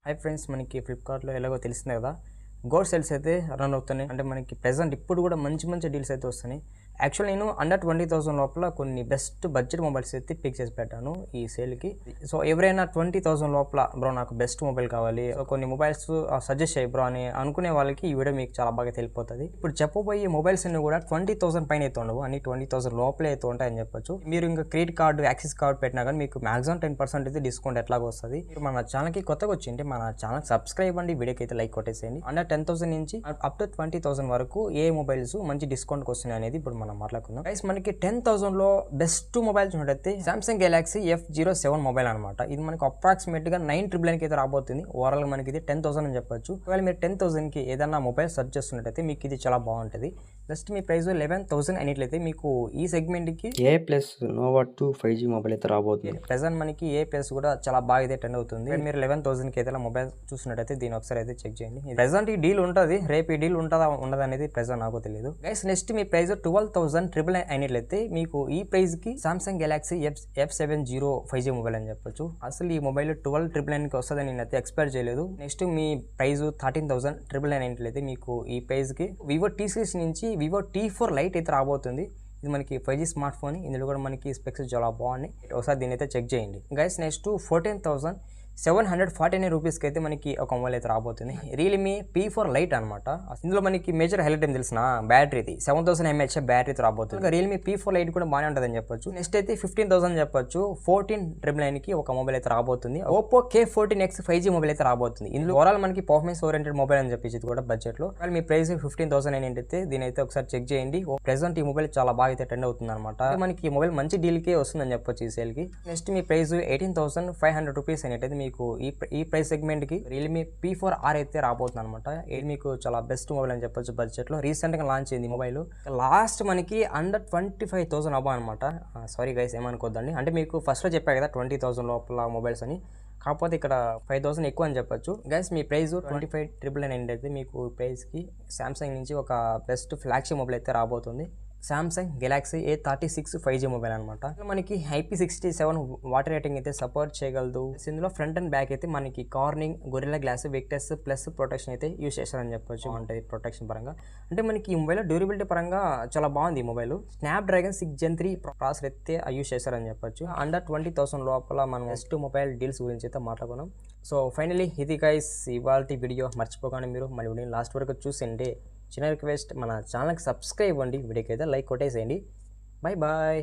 Hi friends, మనకి ఫ్లిప్కార్ట్లో ఎలాగో తెలిసిందే కదా, గోల్డ్ సేల్స్ అయితే రన్ అవుతున్నాయి. అంటే మనకి ప్రెజెంట్ ఇప్పుడు కూడా మంచి మంచి డీల్స్ అయితే వస్తున్నాయి. యాక్చువల్ నేను అండర్ 20,000 లోపల కొన్ని బెస్ట్ బడ్జెట్ మొబైల్స్ అయితే పిక్ చేసి పెట్టాను ఈ సేల్కి. సో ఎవరైనా 20,000 లోపల బ్రో నాకు బెస్ట్ మొబైల్ కావాలి, సో కొన్ని మొబైల్స్ సజెస్ట్ చేయి బ్రో అని అనుకునే వాళ్ళకి ఈ వీడియో మీకు చాలా బాగా తెలిపోతుంది. ఇప్పుడు చెప్పబోయే మొబైల్స్ అన్ని కూడా 20,000 పైన అయితే ఉండవు, అన్ని 20,000 లోపలే అయితే ఉంటాయని చెప్పొచ్చు. మీరు ఇంకా క్రెడిట్ కార్డు, యాక్సిస్ కార్డు పెట్టినా కానీ మీకు మాక్సిమం 10% అయితే డిస్కౌంట్ ఎట్లాగో వస్తుంది. మీరు మన ఛానల్కి కొత్తగా వచ్చింటే మన ఛానల్ సబ్స్క్రైబ్ అండి, వీడియోకి అయితే లైక్ కొట్టేసేయండి. అండర్ 10,000 నుంచి అప్ టు 20,000 వరకు ఏ మొబైల్స్ మంచి డిస్కౌంట్కి వస్తున్నాయి అనేది ఇప్పుడు మనం మాట్లాడుకుందాం. గైస్, మనకి 10,000 లో బెస్ట్ మొబైల్ చూసినట్టయితే సామ్సంగ్ గెలాక్సీ F07 మొబైల్ అనమాట. ఇది మనకి అప్రాక్సిమేట్ గా 9,999 కి అయితే రాబోతుంది. ఓవరాల్ మనకి ఇది 10,000 అని చెప్పొచ్చు. ఒకవేళ మీరు 10,000 కి ఏదైనా మొబైల్ సెర్చ్ చేస్తున్నట్టయితే మీకు ఇది చాలా బాగుంటుంది. జస్ట్ మీ ప్రైస్ 11,000 అయినట్లయితే మీకు ఈ సెగ్మెంట్ కి A+ నోవా 2 5G మొబైల్ అయితే రాబోతుంది. ప్రెజెంట్ మనకి A+ కూడా చాలా బాగా అయితే టెండ్ అవుతుంది. మీరు 11,000 కి ఏదైనా మొబైల్ చూసినట్టయితే దీని ఒకసారి అయితే చెక్ చేయండి. ప్రెజెంట్ ఈ డీల్ ఉంటుంది, రేపు ఈ డీల్ ఉంటుందా ఉండదు అనేది ప్రెజెంట్ నాకు తెలియదు. గైస్, నెక్స్ట్ మీ ప్రైస్ 12,999 అయినట్లయితే మీకు ఈ ప్రైస్ కి Samsung Galaxy F70 5G mobile అని చెప్పొచ్చు. అసలు ఈ మొబైల్ 12,999 కి వస్తుందని నేనైతే ఎక్స్పెక్ట్ చేయలేదు. నెక్స్ట్ మీ ప్రైస్ 13,999 అయినట్లయితే మీకు ఈ ప్రైస్ కి వివో T సిరీస్ నుంచి వివో T4 లైట్ అయితే రాబోతుంది. ఇది మనకి 5G స్మార్ట్ ఫోన్. ఇందులో కూడా మనకి స్పెక్స్ చాలా బాగున్నాయి. ఒకసారి దీని అయితే చెక్ చేయండి. గైస్, నెక్స్ట్ 14,749 రూపీస్కి అయితే మనకి ఒక మొబైల్ అయితే రాబోతుంది. రియల్మీ P4 లైట్ అనమాట. ఇందులో మనకి మేజర్ హైలైట్ ఏం తెలిసిన బ్యాటరీది 7,000 mAh బ్యాటరీతో రాబోతుంది. రియల్మీ P4 లైట్ కూడా బాగానే ఉంటుంది అని చెప్పొచ్చు. నెక్స్ట్ అయితే 15,000 చెప్పొచ్చు. 14,999 కి ఒక మొబైల్ అయితే రాబోతుంది. Oppo K14X 5G మొబైల్ అయితే రాబోతుంది. ఇందులో ఓవరాల్ మనకి పర్ఫార్మెన్స్ ఓరియంటెడ్ మొబైల్ అని చెప్పేసి ఇది కూడా బడ్జెట్ లో. మీ ప్రైస్ 15,000 అయితే దీని అయితే ఒకసారి చెక్ చేయండి. ప్రెసెంట్ ఈ మొబైల్ చాలా బాగా అయితే ట్రెండ్ అవుతుంది అనమాట. మనకి ఈ మొబైల్ మంచి డీల్ కే వస్తుందని చెప్పొచ్చు ఈ సేల్ కి. నెక్స్ట్ మీ ప్రైస్ 18,500 రూపీస్ అయితే మీకు ఈ ప్రైస్ సెగ్మెంట్ కి రియల్మీ P4R అయితే రాబోతుంది అనమాట. ఇది మీకు చాలా బెస్ట్ మొబైల్ అని చెప్పొచ్చు బడ్జెట్ లో. రీసెంట్ గా లాంచ్ అయింది మొబైల్. లాస్ట్ మనకి అండర్ 25,000 అవ్వ అనమాట. సారీ గైస్, ఏమనుకోద్దండి. అంటే మీకు ఫస్ట్ లో చెప్పా కదా 20,000 లోపల మొబైల్స్ అని, కాకపోతే ఇక్కడ 5,000 ఎక్కువ అని చెప్పొచ్చు. గైస్, మీ ప్రైస్ 25,999 అయితే మీకు ప్రైస్ కి సామ్సంగ్ నుంచి ఒక బెస్ట్ ఫ్లాగ్షిప్ మొబైల్ అయితే రాబోతుంది. Samsung Galaxy A36 5G mobile అనమాట. మనకి IP67 వాటర్ రేటింగ్ అయితే సపోర్ట్ చేయగలదు. ఇందులో ఫ్రంట్ అండ్ బ్యాక్ అయితే మనకి Corning, gorilla glass, Victus plus protection అయితే యూస్ చేస్తారని చెప్పొచ్చు. అంటే ప్రొటెక్షన్ పరంగా అంటే మనకి ఈ మొబైల్ డ్యూరబిలిటీ పరంగా చాలా బాగుంది. ఈ మొబైల్ స్నాప్డ్రాగన్ 6 Gen 3 ప్రాసెసర్ అయితే యూస్ చేస్తారని చెప్పొచ్చు. అండర్ 20,000 లోపల మనం బెస్ట్ మొబైల్ డీల్స్ గురించి అయితే మాట్లాడుకున్నాం. సో ఫైనలీ ఇది గైస్ ఇవాల్టి వీడియో. మర్చిపోకండి మీరు మళ్ళీ వీడియో లాస్ట్ వరకు చూసేయండి. చిన్న రిక్వెస్ట్, మన ఛానల్కి సబ్స్క్రైబ్ అవ్వండి, వీడియోకి అయితే లైక్ కొట్టేసేయండి. Bye bye.